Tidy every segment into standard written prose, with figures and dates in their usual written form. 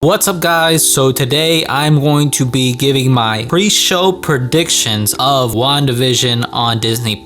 What's up guys? So today I'm going to be giving my pre-show predictions of WandaVision on Disney+.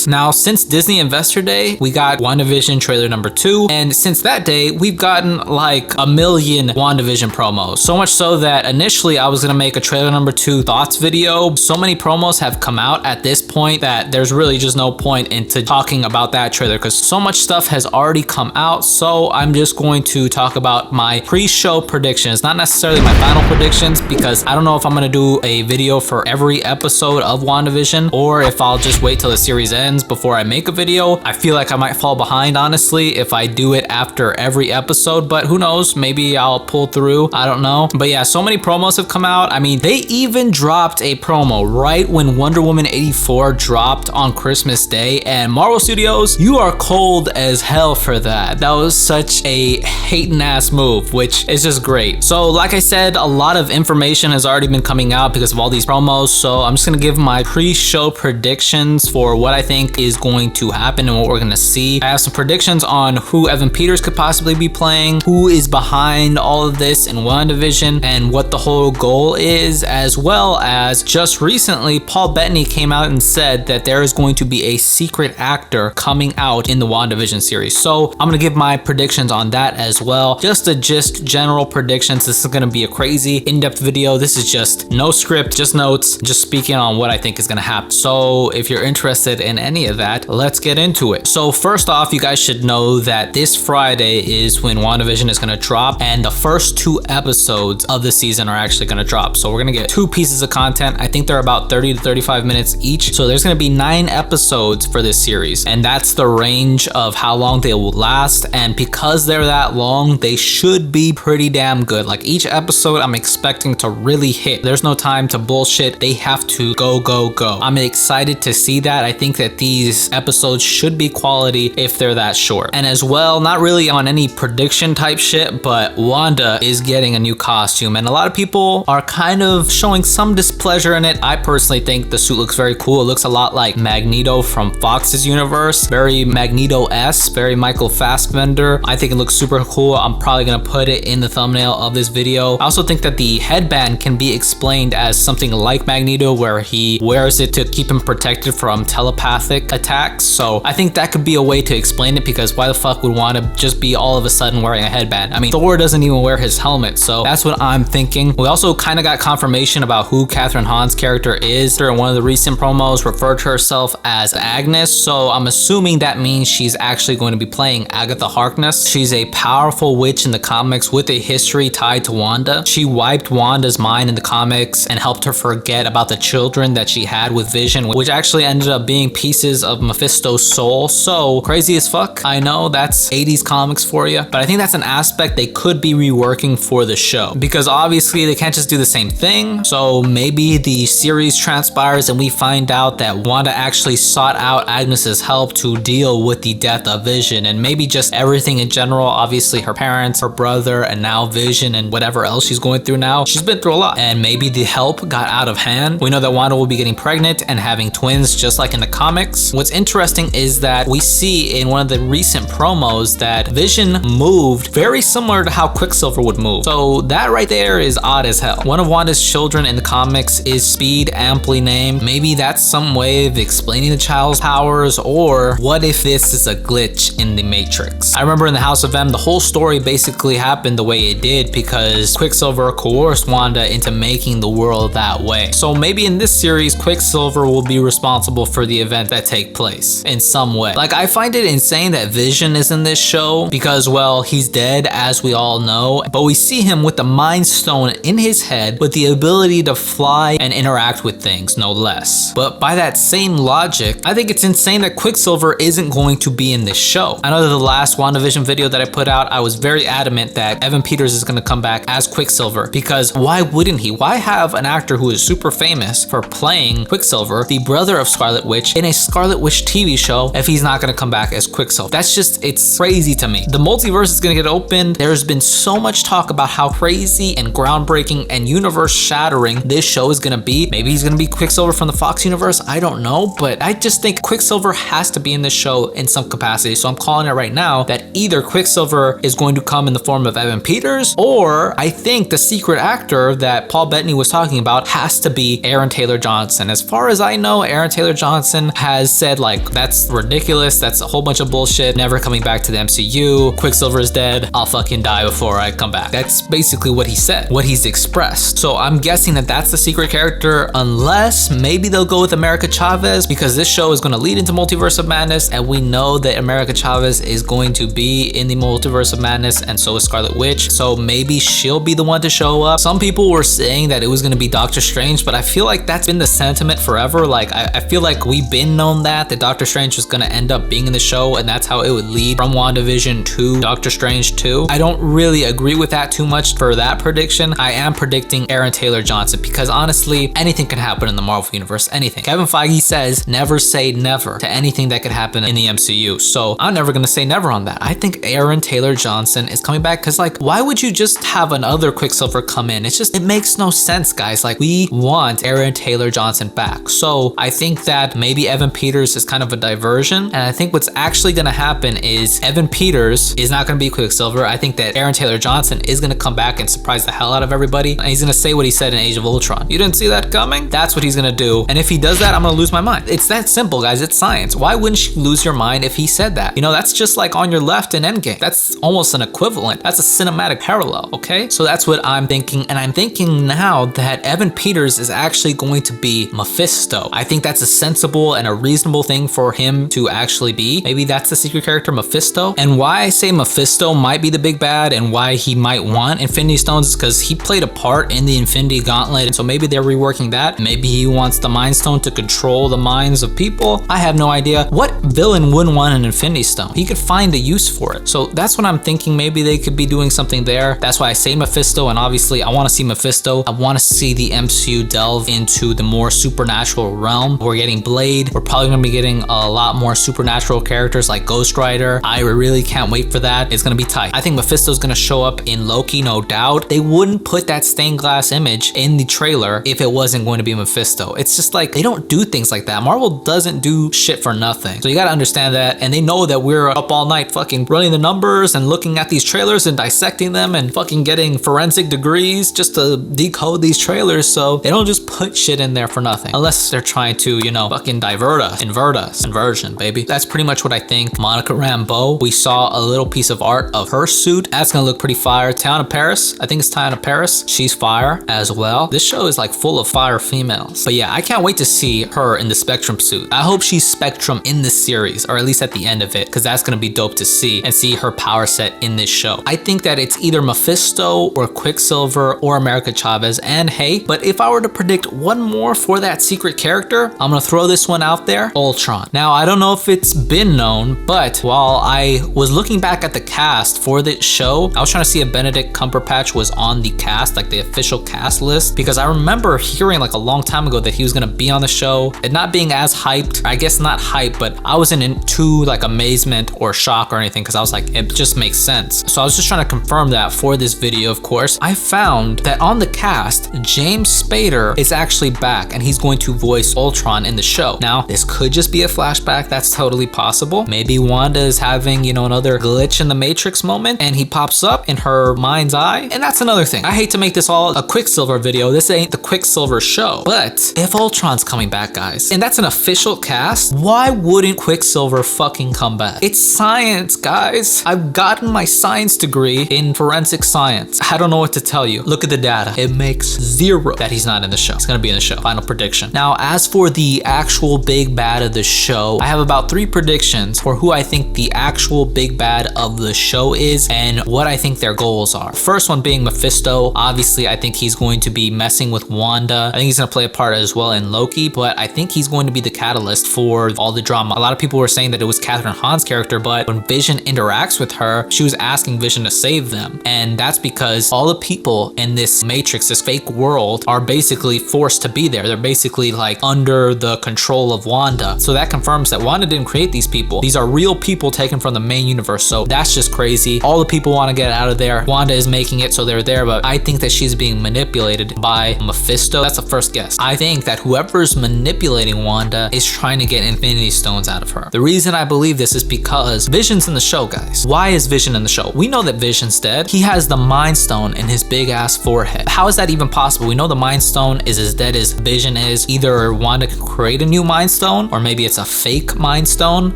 Now since Disney Investor Day, we got WandaVision trailer number 2, and since that day we've gotten like a million WandaVision promos. So much so that initially I was gonna make a trailer number 2 thoughts video. So many promos have come out at this point that there's really just no point into talking about that trailer because so much stuff has already come out. So I'm just going to talk about my pre-show predictions. Not necessarily my final predictions because I don't know if I'm gonna do a video for every episode of WandaVision or if I'll just wait till the series ends before I make a video. I feel like I might fall behind honestly if I do it after every episode, but who knows, maybe I'll pull through, I don't know. But yeah, so many promos have come out. I mean, they even dropped a promo right when Wonder Woman 84 dropped on Christmas Day, and Marvel Studios, you are cold as hell for that. That was such a hating ass move, which is just great. So like I said, a lot of information has already been coming out because of all these promos. So I'm just gonna give my pre-show predictions for what I think is going to happen and what we're gonna see. I have some predictions on who Evan Peters could possibly be playing, who is behind all of this in WandaVision, and what the whole goal is, as well as just recently Paul Bettany came out and said that there is going to be a secret actor coming out in the WandaVision series. So I'm gonna give my predictions on that as well. Just general predictions. This is going to be a crazy in-depth video. This is just no script, just notes, just speaking on what I think is going to happen. So if you're interested in any of that, let's get into it. So first off, you guys should know that this Friday is when WandaVision is going to drop, and the first 2 episodes of the season are actually going to drop. So we're going to get 2 pieces of content. I think they're about 30 to 35 minutes each. So there's going to be 9 episodes for this series, and that's the range of how long they will last. And because they're that long, they should be pretty damn good. Like each episode I'm expecting to really hit. There's no time to bullshit. They have to go. I'm excited to see that. I think that these episodes should be quality if they're that short. And as well, not really on any prediction type shit, but Wanda is getting a new costume, and a lot of people are kind of showing some displeasure in it. I personally think the suit looks very cool. It looks a lot like Magneto from Fox's universe. Very Magneto-esque, very Michael Fassbender. I think it looks super cool. I'm probably gonna put it in the thumbnail of this video. I also think that the headband can be explained as something like Magneto, where he wears it to keep him protected from telepathic attacks. So I think that could be a way to explain it, because why the fuck would Wanda just be all of a sudden wearing a headband? I mean, Thor doesn't even wear his helmet, so that's what I'm thinking. We also kind of got confirmation about who Catherine Hahn's character is. During one of the recent promos, referred to herself as Agnes, so I'm assuming that means she's actually going to be playing Agatha Harkness. She's a powerful witch in the comics with a history tied to Wanda. She wiped Wanda's mind in the comics and helped her forget about the children that she had with Vision, which actually ended up being pieces of Mephisto's soul. So crazy as fuck. I know that's 80s comics for you, but I think that's an aspect they could be reworking for the show, because obviously they can't just do the same thing. So maybe the series transpires and we find out that Wanda actually sought out Agnes's help to deal with the death of Vision, and maybe just everything in general. Obviously her parents, her brother, and now Vision, and whatever else she's going through now. She's been through a lot, and maybe the help got out of hand. We know that Wanda will be getting pregnant and having twins just like in the comics. What's interesting is that we see in one of the recent promos that Vision moved very similar to how Quicksilver would move. So that right there is odd as hell. One of Wanda's children in the comics is Speed, amply named. Maybe that's some way of explaining the child's powers, or what if this is a glitch in the Matrix? I remember in the House of M, the whole story basically happened the way it did because Quicksilver coerced Wanda into making the world that way. So maybe in this series, Quicksilver will be responsible for the event that take place in some way. Like, I find it insane that Vision is in this show because, well, he's dead as we all know, but we see him with the Mind Stone in his head with the ability to fly and interact with things, no less. But by that same logic, I think it's insane that Quicksilver isn't going to be in this show. I know that the last WandaVision video that I put out, I was very adamant that Evan Peters is going to come back as Quicksilver, because why wouldn't he? Why have an actor who is super famous for playing Quicksilver, the brother of Scarlet Witch, in a Scarlet Witch TV show if he's not going to come back as Quicksilver? That's just, it's crazy to me. The multiverse is going to get opened. There's been so much talk about how crazy and groundbreaking and universe shattering this show is going to be. Maybe he's going to be Quicksilver from the Fox universe. I don't know, but I just think Quicksilver has to be in this show in some capacity. So I'm calling it right now that either Quicksilver is going to come in the form of Evan Peters, or I think the secret actor that Paul Bettany was talking about has to be Aaron Taylor Johnson. As far as I know, Aaron Taylor Johnson has said like, that's ridiculous, that's a whole bunch of bullshit, never coming back to the MCU, Quicksilver is dead, I'll fucking die before I come back. That's basically what he said, what he's expressed. So I'm guessing that that's the secret character, unless maybe they'll go with America Chavez, because this show is going to lead into Multiverse of Madness, and we know that America Chavez is going to be in the Multiverse of Madness, and so is Scarlet Witch. So maybe she'll be the one to show up. Some people were saying that it was going to be Doctor Strange, but I feel like that's been the sentiment forever. Like I feel like we've been known that Doctor Strange was going to end up being in the show, and that's how it would lead from WandaVision to Doctor Strange 2. I don't really agree with that too much for that prediction. I am predicting Aaron Taylor Johnson because honestly, anything can happen in the Marvel Universe, anything. Kevin Feige says never say never to anything that could happen in the MCU. So I'm never going to say never on that. I think Aaron Taylor Johnson is coming back because like, why would you just have another Quicksilver come in? It makes no sense, guys. Like, we want Aaron Taylor Johnson back. So I think that maybe Evan Peters is kind of a diversion. And I think what's actually going to happen is Evan Peters is not going to be Quicksilver. I think that Aaron Taylor Johnson is going to come back and surprise the hell out of everybody. And he's going to say what he said in Age of Ultron. You didn't see that coming? That's what he's going to do. And if he does that, I'm going to lose my mind. It's that simple, guys. It's science. Why wouldn't you lose your mind if he said that? You know, that's just like on your left in Endgame. That's almost an equivalent. That's a cinematic parallel, okay? So that's what I'm thinking. And I'm thinking now that Evan Peters is actually going to be Mephisto. I think that's a sensible and a reasonable thing for him to actually be. Maybe that's the secret character, Mephisto. And why I say Mephisto might be the big bad and why he might want Infinity Stones is because he played a part in the Infinity Gauntlet. And so maybe they're reworking that. Maybe he wants the Mind Stone to control the minds of people. I have no idea. What villain wouldn't want an Infinity Stone? He could find a use for it. So that's what I'm thinking. Maybe they could be doing something there. That's why I say Mephisto. And obviously I want to see Mephisto. I want to see the MCU delve into the more supernatural realm. We're getting Blade. We're probably going to be getting a lot more supernatural characters like Ghost Rider. I really can't wait for that. It's going to be tight. I think Mephisto's going to show up in Loki, no doubt. They wouldn't put that stained glass image in the trailer if it wasn't going to be Mephisto. It's just like, they don't do things like that. Marvel doesn't do shit for nothing. So you got to understand that. And they know that we're up all night fucking running the numbers and looking at these trailers and dissecting them and fucking getting forensic degrees just to decode these trailers. So they don't just put shit in there for nothing. Unless they're trying to, you know, fucking divert us, invert us, inversion, baby. That's pretty much what I think. Monica Rambeau, we saw a little piece of art of her suit. That's gonna look pretty fire. Teyonah Parris, I think it's Teyonah Parris. She's fire as well. This show is like full of fire females. But yeah, I can't wait to see her in the Spectrum suit. I hope she's Spectrum in this series, or at least at the end of it, because that's gonna be dope to see and see her power set in this show. I think that it's either Mephisto or Quicksilver or America Chavez. And hey, but if I were to predict one more for that secret character, I'm gonna throw this one out there, Ultron. Now, I don't know if it's been known, but while I was looking back at the cast for this show, I was trying to see if Benedict Cumberbatch was on the cast, like the official cast list, because I remember hearing like a long time ago that he was gonna be on the show and not being as hyped. I guess not hyped, but I wasn't into like amazement or shock or anything because I was like, it just makes sense. So I was just trying to confirm that for this video, of course. I found that on the cast, James Spader is actually back and he's going to voice Ultron in the show. Now, this could just be a flashback. That's totally possible. Maybe Wanda is having, you know, another glitch in the Matrix moment and he pops up in her mind's eye. And that's another thing. I hate to make this all a Quicksilver video. This ain't the Quicksilver show. But if Ultron's coming back, guys, and that's an official cast, why wouldn't Quicksilver fucking come back? It's science, guys. I've gotten my science degree in forensic science. I don't know what to tell you. Look at the data. It makes zero that he's not in the show. He's gonna be in the show. Final prediction. Now, as for the actual big bad of the show, I have about 3 predictions for who I think the actual big bad of the show is and what I think their goals are. First one being Mephisto. Obviously, I think he's going to be messing with Wanda. I think he's gonna play a part as well in Loki, but I think he's going to be the catalyst for all the drama. A lot of people were saying that it was Catherine Hahn's character, but when Vision interacts with her, she was asking Vision to save them. And that's because all the people in this Matrix, this fake world, are basically forced to be there. They're basically like under the control of Wanda. So that confirms that Wanda didn't create these people. These are real people taken from the main universe. So that's just crazy. All the people want to get out of there. Wanda is making it so they're there, but I think that she's being manipulated by Mephisto. That's the first guess. I think that whoever's manipulating Wanda is trying to get Infinity Stones out of her. The reason I believe this is because Vision's in the show, guys. Why is Vision in the show? We know that Vision's dead. He had has the Mind Stone in his big ass forehead. How is that even possible? We know the Mind Stone is as dead as Vision is. Either Wanda can create a new Mind Stone, or maybe it's a fake Mind Stone.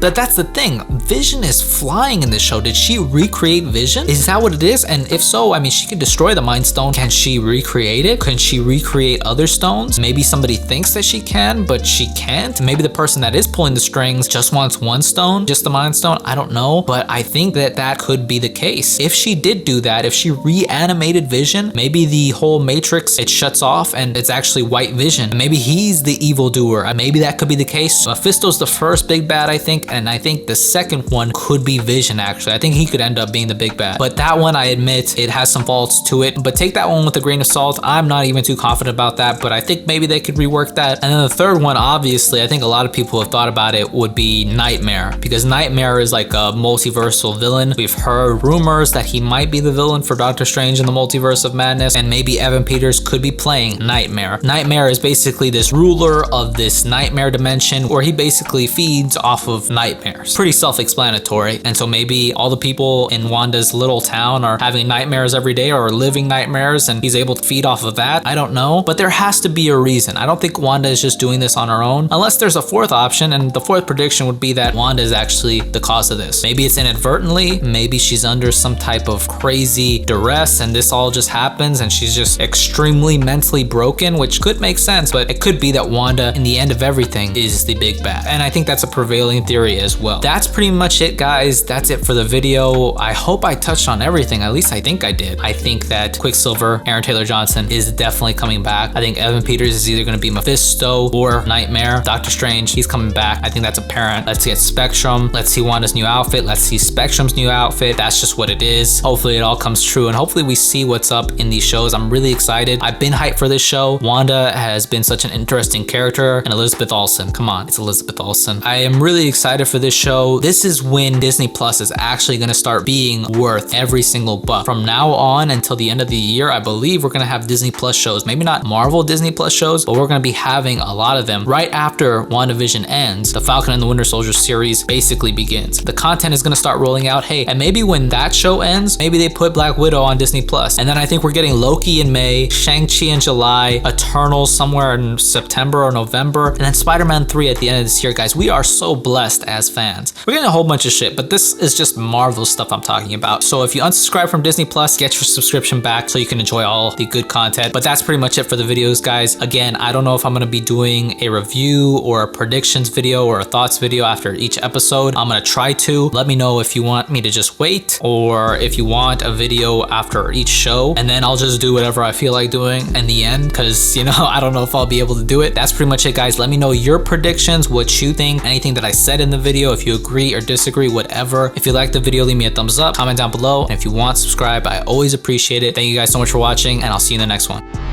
But that's the thing, Vision is flying in this show. Did she recreate Vision? Is that what it is? And if so, I mean, she could destroy the Mind Stone. Can she recreate it? Can she recreate other stones? Maybe somebody thinks that she can, but she can't. Maybe the person that is pulling the strings just wants one stone, just the Mind Stone. I don't know, but I think that that could be the case. If she did do that, if she reanimated Vision, maybe the whole Matrix, it shuts off and it's actually White Vision. Maybe he's the evildoer. Maybe that could be the case. Mephisto's the first big bad, I think, and I think the second one could be Vision, actually. I think he could end up being the big bad. But that one, I admit, it has some faults to it, but take that one with a grain of salt. I'm not even too confident about that, but I think maybe they could rework that. And then the third one, obviously, I think a lot of people have thought about it, would be Nightmare, because Nightmare is like a multiversal villain. We've heard rumors that he might be the villain for Doctor Strange in the Multiverse of Madness, and maybe Evan Peters could be playing Nightmare. Nightmare is basically this ruler of this nightmare dimension where he basically feeds off of nightmares. Pretty self-explanatory. And so maybe all the people in Wanda's little town are having nightmares every day or living nightmares, and he's able to feed off of that. I don't know, but there has to be a reason. I don't think Wanda is just doing this on her own, unless there's a fourth option, and the fourth prediction would be that Wanda is actually the cause of this. Maybe it's inadvertently, maybe she's under some type of crazy duress and this all just happens and she's just extremely mentally broken, which could make sense, but it could be that Wanda, in the end of everything, is the big bad. And I think that's a prevailing theory as well. That's pretty much it, guys. That's it for the video. I hope I touched on everything. At least I think I did. I think that Quicksilver, Aaron Taylor Johnson, is definitely coming back. I think Evan Peters is either going to be Mephisto or Nightmare. Doctor Strange, he's coming back. I think that's apparent. Let's get Spectrum. Let's see Wanda's new outfit. Let's see Spectrum's new outfit. That's just what it is. Hopefully it all comes true, and hopefully we see what's up in these shows. I'm really excited. I've been hyped for this show. Wanda has been such an interesting character, and Elizabeth Olsen. Come on, it's Elizabeth Olsen. I am really excited for this show. This is when Disney Plus is actually going to start being worth every single buck. From now on until the end of the year, I believe we're going to have Disney Plus shows. Maybe not Marvel Disney Plus shows, but we're going to be having a lot of them. Right after WandaVision ends, the Falcon and the Winter Soldier series basically begins. The content is going to start rolling out. Hey, and maybe when that show ends, maybe they put Black Widow on Disney Plus. And then I think we're getting Loki in May, Shang-Chi in July, Eternals somewhere in September or November, and then Spider-Man 3 at the end of this year. Guys, we are so blessed as fans. We're getting a whole bunch of shit, but this is just Marvel stuff I'm talking about. So if you unsubscribe from Disney Plus, get your subscription back so you can enjoy all the good content. But that's pretty much it for the videos, guys. Again, I don't know if I'm going to be doing a review or a predictions video or a thoughts video after each episode. I'm going to try to. Let me know if you want me to just wait, or if you want a video after each show, and then I'll just do whatever I feel like doing in the end, because, you know, I don't know if I'll be able to do it. That's pretty much it, guys. Let me know your predictions, what you think, anything that I said in the video, if you agree or disagree, whatever. If you like the video, leave me a thumbs up, comment down below, and if you want, subscribe. I always appreciate it. Thank you guys so much for watching, and I'll see you in the next one.